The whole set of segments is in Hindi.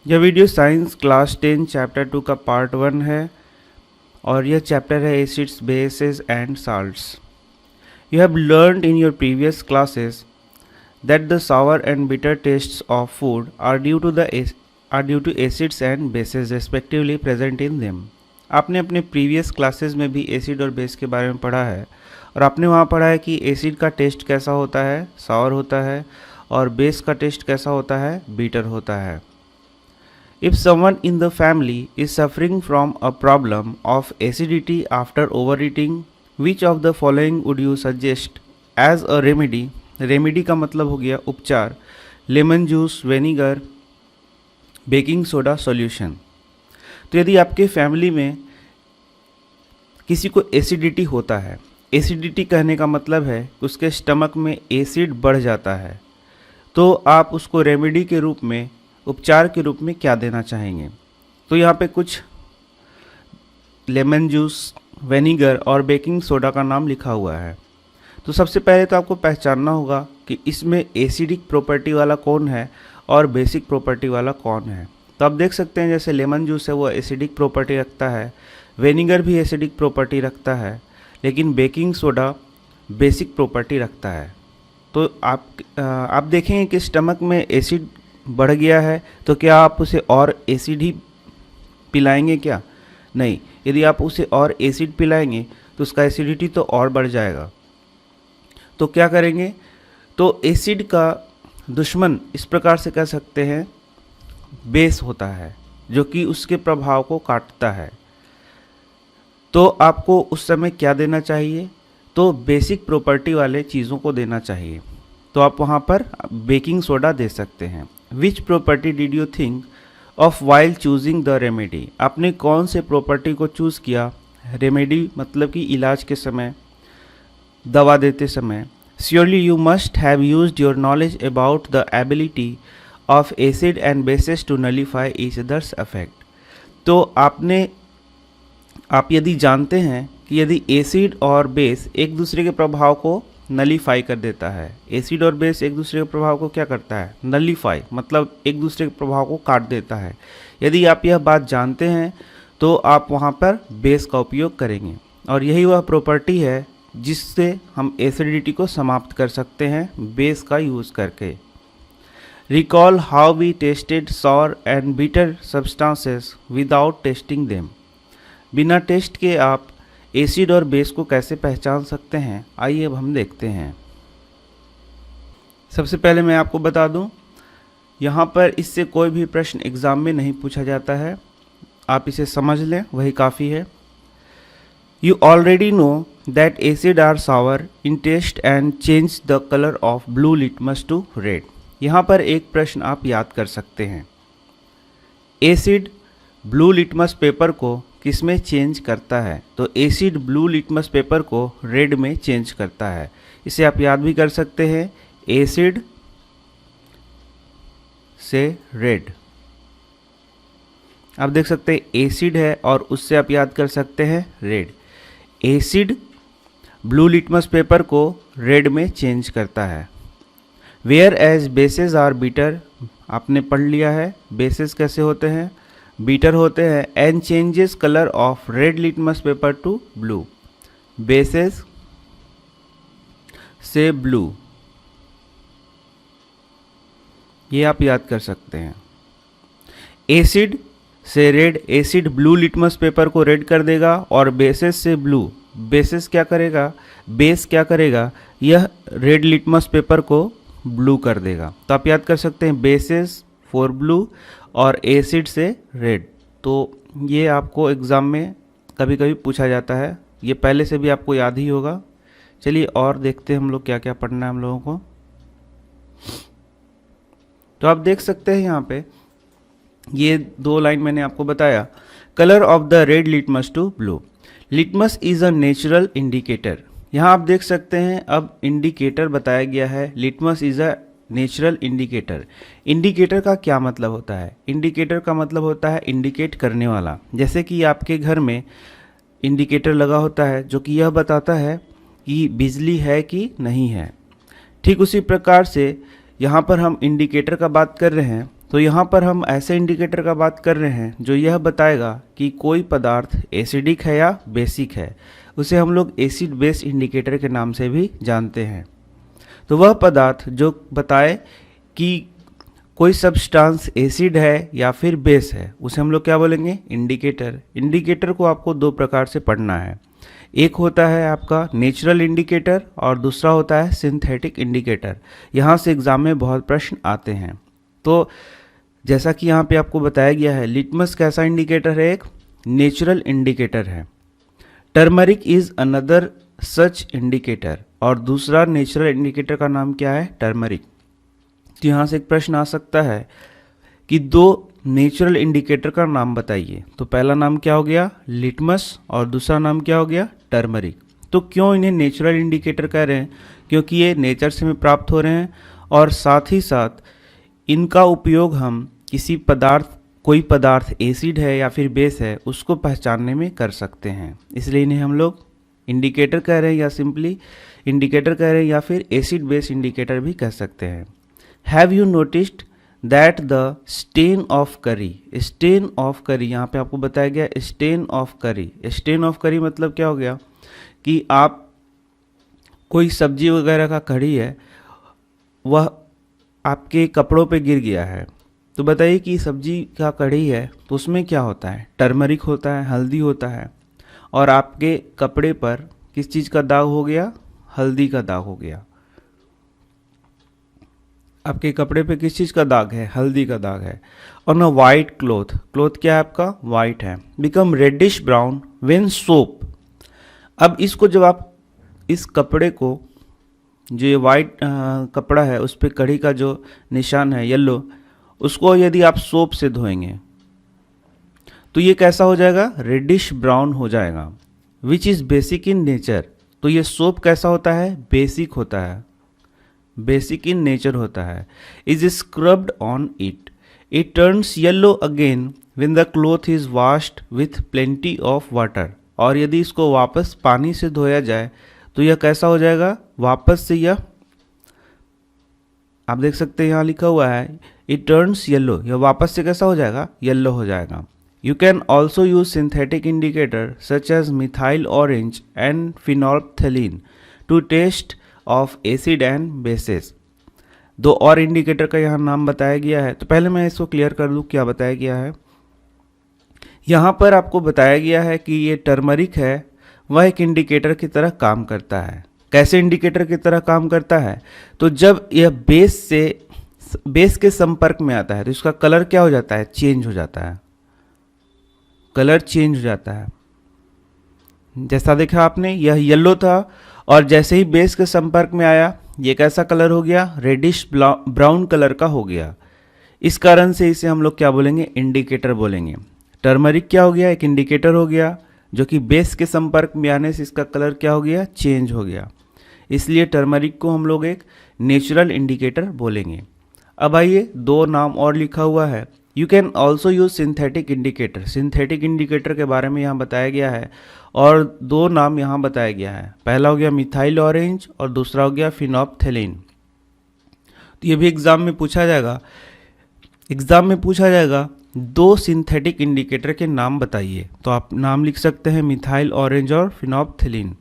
यह वीडियो साइंस क्लास 10 चैप्टर 2 का पार्ट 1 है और यह चैप्टर है acids, bases and salts. You have learned in your previous classes that the sour and bitter tastes of food are due to acids and bases respectively present in them। आपने अपने प्रीवियस क्लासेस में भी एसिड और बेस के बारे में पढ़ा है और आपने वहाँ पढ़ा है कि एसिड का टेस्ट कैसा होता है, सावर होता है, और बेस का टेस्ट कैसा होता है, बीटर होता है। If someone in the family is suffering from a problem of acidity after overeating, which of the following would you suggest as a remedy? Remedy का मतलब हो गया उपचार, lemon juice, vinegar, baking soda solution. तो यदि आपके फैमिली में किसी को एसिडिटी होता है, एसिडिटी कहने का मतलब है उसके स्टमक में एसिड बढ़ जाता है, तो आप उसको रेमेडी के रूप में, उपचार के रूप में क्या देना चाहेंगे? तो यहाँ पे कुछ लेमन जूस, विनेगर और बेकिंग सोडा का नाम लिखा हुआ है। तो सबसे पहले तो आपको पहचानना होगा कि इसमें एसिडिक प्रॉपर्टी वाला कौन है और बेसिक प्रॉपर्टी वाला कौन है। तो आप देख सकते हैं जैसे लेमन जूस है वो एसिडिक प्रॉपर्टी रखता है, विनेगर भी एसिडिक प्रॉपर्टी रखता है, लेकिन बेकिंग सोडा बेसिक प्रॉपर्टी रखता है। तो आप देखेंगे कि स्टमक में एसिड बढ़ गया है तो क्या आप उसे और एसिड ही पिलाएंगे क्या? नहीं, यदि आप उसे और एसिड पिलाएंगे तो उसका एसिडिटी तो और बढ़ जाएगा। तो क्या करेंगे? तो एसिड का दुश्मन इस प्रकार से कह सकते हैं बेस होता है, जो कि उसके प्रभाव को काटता है। तो आपको उस समय क्या देना चाहिए? तो बेसिक प्रॉपर्टी वाले चीज़ों को देना चाहिए। तो आप वहाँ पर बेकिंग सोडा दे सकते हैं। Which property did you think of while choosing the remedy? आपने कौन से प्रॉपर्टी को चूज़ किया? रेमेडी मतलब कि इलाज के समय, दवा देते समय। Surely you must have used your knowledge about the ability of acid and bases to nullify each other's effect। तो आप यदि जानते हैं कि यदि एसिड और बेस एक दूसरे के प्रभाव को नलीफाई कर देता है, एसिड और बेस एक दूसरे के प्रभाव को क्या करता है? नलीफाई मतलब एक दूसरे के प्रभाव को काट देता है। यदि आप यह बात जानते हैं तो आप वहाँ पर बेस का उपयोग करेंगे, और यही वह प्रॉपर्टी है जिससे हम एसिडिटी को समाप्त कर सकते हैं बेस का यूज़ करके। Recall how we tested sour and bitter substances without testing them. बिना टेस्ट के आप एसिड और बेस को कैसे पहचान सकते हैं? आइए अब हम देखते हैं। सबसे पहले मैं आपको बता दूं, यहाँ पर इससे कोई भी प्रश्न एग्ज़ाम में नहीं पूछा जाता है, आप इसे समझ लें वही काफ़ी है। You already know that acid are sour in taste and change the color of blue litmus to red। यहाँ पर एक प्रश्न आप याद कर सकते हैं, एसिड ब्लू लिटमस पेपर को किस में चेंज करता है? तो एसिड ब्लू लिटमस पेपर को रेड में चेंज करता है। इसे आप याद भी कर सकते हैं, एसिड से रेड। आप देख सकते हैं एसिड है और उससे आप याद कर सकते हैं red. Acid blue litmus paper को रेड में चेंज करता है। Whereas bases are bitter, आपने पढ़ लिया है बेसेस कैसे होते हैं, बीटर होते हैं। And changes colour of red litmus paper two blue, bases से ब्लू, ये आप याद कर सकते हैं। एसिड से red, acid blue litmus paper को रेड कर देगा, और बेसेस से ब्लू, बेसेस क्या करेगा, बेस क्या करेगा, यह रेड लिटमस पेपर को ब्लू कर देगा। तो आप याद कर सकते हैं बेसेस फॉर ब्लू और एसिड से रेड। तो ये आपको एग्ज़ाम में कभी कभी पूछा जाता है, ये पहले से भी आपको याद ही होगा। चलिए और देखते हैं हम लोग क्या क्या पढ़ना है हम लोगों को। तो आप देख सकते हैं यहाँ पे ये दो लाइन मैंने आपको बताया। Colour of the red litmus to blue, litmus is a natural indicator. यहाँ आप देख सकते हैं अब इंडिकेटर बताया गया है, litmus is a natural indicator. Indicator का क्या मतलब होता है? इंडिकेटर का मतलब होता है इंडिकेट करने वाला। जैसे कि आपके घर में इंडिकेटर लगा होता है जो कि यह बताता है कि बिजली है कि नहीं है, ठीक उसी प्रकार से यहाँ पर हम इंडिकेटर का बात कर रहे हैं तो यहाँ पर हम ऐसे इंडिकेटर का बात कर रहे हैं जो यह बताएगा कि कोई पदार्थ एसिडिक है या बेसिक है। उसे हम लोग एसिड बेस इंडिकेटर के नाम से भी जानते हैं। तो वह पदार्थ जो बताए कि कोई सब्सटेंस एसिड है या फिर बेस है उसे हम लोग क्या बोलेंगे, इंडिकेटर। इंडिकेटर को आपको दो प्रकार से पढ़ना है, एक होता है आपका नेचुरल इंडिकेटर और दूसरा होता है सिंथेटिक इंडिकेटर। यहाँ से एग्जाम में बहुत प्रश्न आते हैं। तो जैसा कि यहाँ पे आपको बताया गया है, लिटमस कैसा इंडिकेटर है, एक नेचुरल इंडिकेटर है। Turmeric is another such indicator, और दूसरा नेचुरल इंडिकेटर का नाम क्या है, टर्मरिक। तो यहाँ से एक प्रश्न आ सकता है कि दो नेचुरल इंडिकेटर का नाम बताइए। तो पहला नाम क्या हो गया, लिटमस, और दूसरा नाम क्या हो गया, टर्मरिक। तो क्यों इन्हें नेचुरल इंडिकेटर कह रहे हैं, क्योंकि ये नेचर से हमें प्राप्त हो रहे हैं और साथ ही साथ इनका उपयोग हम किसी पदार्थ, कोई पदार्थ एसिड है या फिर बेस है उसको पहचानने में कर सकते हैं। इसलिए इन्हें हम लोग इंडिकेटर कह रहे हैं, या सिंपली इंडिकेटर कह रहे हैं, या फिर एसिड बेस इंडिकेटर भी कह सकते हैं। Have you noticed that the stain of करी, स्टेन ऑफ करी यहाँ पे आपको बताया गया स्टेन ऑफ करी। स्टेन ऑफ करी मतलब क्या हो गया कि आप कोई सब्जी वगैरह का कड़ी है, वह आपके कपड़ों पे गिर गया है, तो बताइए कि सब्जी का कड़ी है तो उसमें क्या होता है, टर्मरिक होता है, हल्दी होता है, और आपके कपड़े पर किस चीज़ का दाग हो गया, हल्दी का दाग हो गया। आपके कपड़े पे किस चीज़ का दाग है, हल्दी का दाग है। और ना वाइट क्लोथ, क्लोथ क्या है आपका, वाइट है, become reddish brown when soap. अब इसको जब आप इस कपड़े को, जो ये वाइट कपड़ा है उस पर कड़ी का जो निशान है येलो, उसको यदि आप सोप से धोएंगे तो ये कैसा हो जाएगा, रेडिश ब्राउन हो जाएगा। Which is basic in nature, तो ये सोप कैसा होता है, बेसिक होता है, बेसिक इन नेचर होता है। Is scrubbed on it, it turns yellow again when the cloth is washed with plenty of water. और यदि इसको वापस पानी से धोया जाए तो यह कैसा हो जाएगा, वापस से यह, आप देख सकते हैं यहाँ लिखा हुआ है इट टर्न्स येलो, यह वापस से कैसा हो जाएगा, येलो हो जाएगा। You can also use synthetic indicator such as methyl orange and phenolphthalein to test of acid and bases. दो और इंडिकेटर का यहाँ नाम बताया गया है। तो पहले मैं इसको क्लियर कर दूँ क्या बताया गया है। यहाँ पर आपको बताया गया है कि ये टर्मरिक है, वह एक इंडिकेटर की तरह काम करता है। कैसे इंडिकेटर की तरह काम करता है, तो जब यह बेस के संपर्क में आता है तो इसका कलर क्या हो जाता है, चेंज हो जाता है, कलर चेंज हो जाता है। जैसा देखा आपने, यह येलो था और जैसे ही बेस के संपर्क में आया ये कैसा कलर हो गया, रेडिश ब्राउन कलर का हो गया। इस कारण से इसे हम लोग क्या बोलेंगे, इंडिकेटर बोलेंगे। टर्मरिक क्या हो गया, एक इंडिकेटर हो गया जो कि बेस के संपर्क में आने से इसका कलर क्या हो गया, चेंज हो गया। इसलिए टर्मरिक को हम लोग एक नेचुरल इंडिकेटर बोलेंगे। अब आइए, दो नाम और लिखा हुआ है। You can also use synthetic indicator, synthetic indicator के बारे में यहाँ बताया गया है और दो नाम यहाँ बताया गया है। पहला हो गया मिथाइल ऑरेंज और दूसरा हो गया फिनोल्फथेलिन। तो ये भी एग्जाम में पूछा जाएगा, दो सिंथेटिक इंडिकेटर के नाम बताइए। तो आप नाम लिख सकते हैं मिथाइल ऑरेंज और phenolphthalein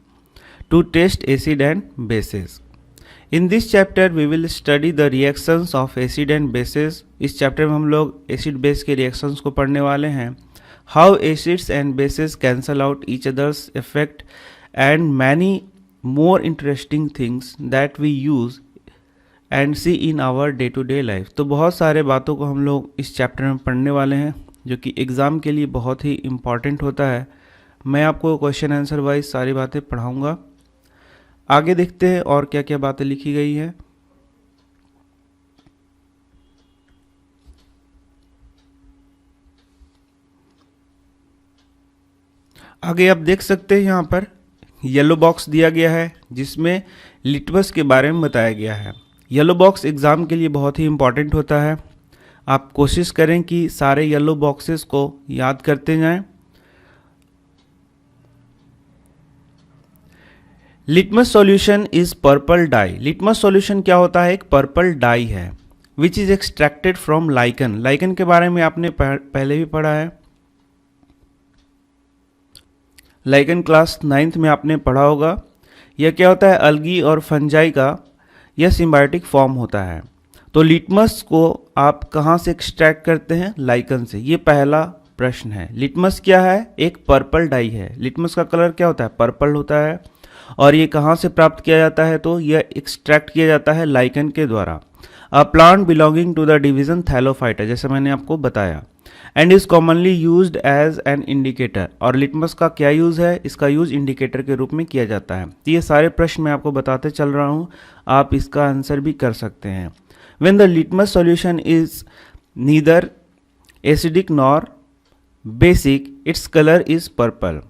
to test acid and bases. In this chapter we will study the reactions of acid and bases. इस चैप्टर में हम लोग एसिड बेस के रिएक्शंस को पढ़ने वाले हैं। How acids and bases cancel out each other's effect and many more interesting things that we use and see in our day to day life. तो बहुत सारे बातों को हम लोग इस चैप्टर में पढ़ने वाले हैं जो कि एग्ज़ाम के लिए बहुत ही इम्पॉर्टेंट होता है। मैं आपको क्वेश्चन आंसर वाइज सारी बातें पढ़ाऊँगा। आगे देखते हैं और क्या क्या बातें लिखी गई है। आगे आप देख सकते हैं यहाँ पर येलो बॉक्स दिया गया है जिसमें लिटमस के बारे में बताया गया है। येलो बॉक्स एग्ज़ाम के लिए बहुत ही इम्पॉर्टेंट होता है। आप कोशिश करें कि सारे येलो बॉक्सेस को याद करते जाएं। Litmus solution is purple dye. Litmus solution क्या होता है, एक पर्पल डाई है which is extracted from lichen. Lichen के बारे में आपने पहले भी पढ़ा है, लाइकन क्लास 9th में आपने पढ़ा होगा। यह क्या होता है, अलगी और फंजाई का यह सिम्बायोटिक फॉर्म होता है। तो लिटमस को आप कहाँ से एक्सट्रैक्ट करते हैं, लाइकन से। ये पहला प्रश्न है। लिटमस क्या है, एक पर्पल डाई है। लिटमस का कलर क्या होता है, पर्पल होता है। और ये कहाँ से प्राप्त किया जाता है, तो यह एक्सट्रैक्ट किया जाता है लाइकन के द्वारा। A plant belonging to the division thallophyta, जैसे मैंने आपको बताया। And is commonly used as an indicator. और लिटमस का क्या यूज़ है, इसका यूज़ इंडिकेटर के रूप में किया जाता है। तो ये सारे प्रश्न मैं आपको बताते चल रहा हूँ, आप इसका आंसर भी कर सकते हैं। When the litmus solution is neither acidic nor basic, its colour is purple.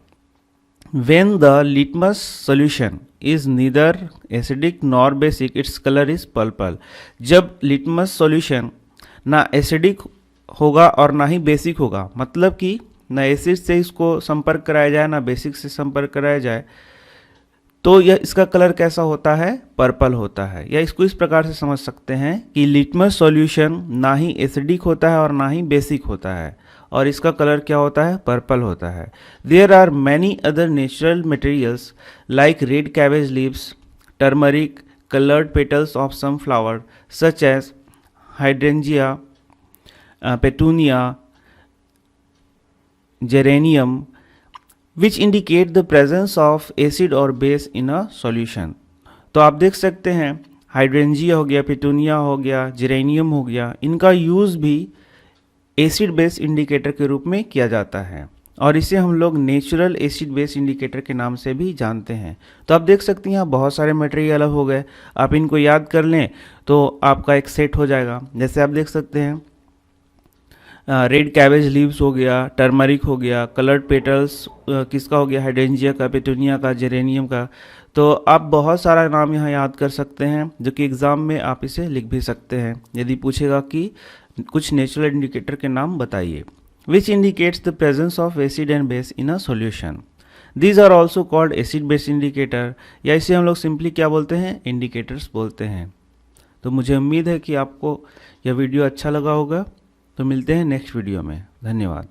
When the litmus solution is neither acidic nor basic, its color is purple. जब लिटमस सॉल्यूशन ना एसिडिक होगा और ना ही बेसिक होगा, मतलब कि ना एसिड से इसको संपर्क कराया जाए ना बेसिक से संपर्क कराया जाए, तो यह इसका कलर कैसा होता है, पर्पल होता है। या इसको इस प्रकार से समझ सकते हैं कि लिटमस सॉल्यूशन ना ही एसिडिक होता है और ना ही बेसिक होता है, और इसका कलर क्या होता है, पर्पल होता है। There are many other natural materials like red cabbage leaves, turmeric, coloured petals of some flower such as hydrangea, petunia, geranium, which indicate the presence of acid और बेस इन अ सॉल्यूशन। तो आप देख सकते हैं हाइड्रेंजिया हो गया, पेटूनिया हो गया, जेरेनियम हो गया, इनका यूज़ भी एसिड बेस इंडिकेटर के रूप में किया जाता है, और इसे हम लोग नेचुरल एसिड बेस इंडिकेटर के नाम से भी जानते हैं। तो आप देख सकते हैं यहाँ बहुत सारे मटेरियल हो गए, आप इनको याद कर लें तो आपका एक सेट हो जाएगा। जैसे आप देख सकते हैं रेड कैबेज लीव्स हो गया, टर्मरिक हो गया, कलर्ड पेटल्स किसका हो गया, हाइड्रेंजिया का, पेटूनिया का, जेरेनियम का। तो आप बहुत सारा नाम यहाँ याद कर सकते हैं, जो कि एग्ज़ाम में आप इसे लिख भी सकते हैं यदि पूछेगा कि कुछ नेचुरल इंडिकेटर के नाम बताइए। Which indicates the presence of acid and base in a solution. These are also called acid base indicator, या इसे हम लोग सिंपली क्या बोलते हैं, इंडिकेटर्स बोलते हैं। तो मुझे उम्मीद है कि आपको यह वीडियो अच्छा लगा होगा। तो मिलते हैं नेक्स्ट वीडियो में। धन्यवाद।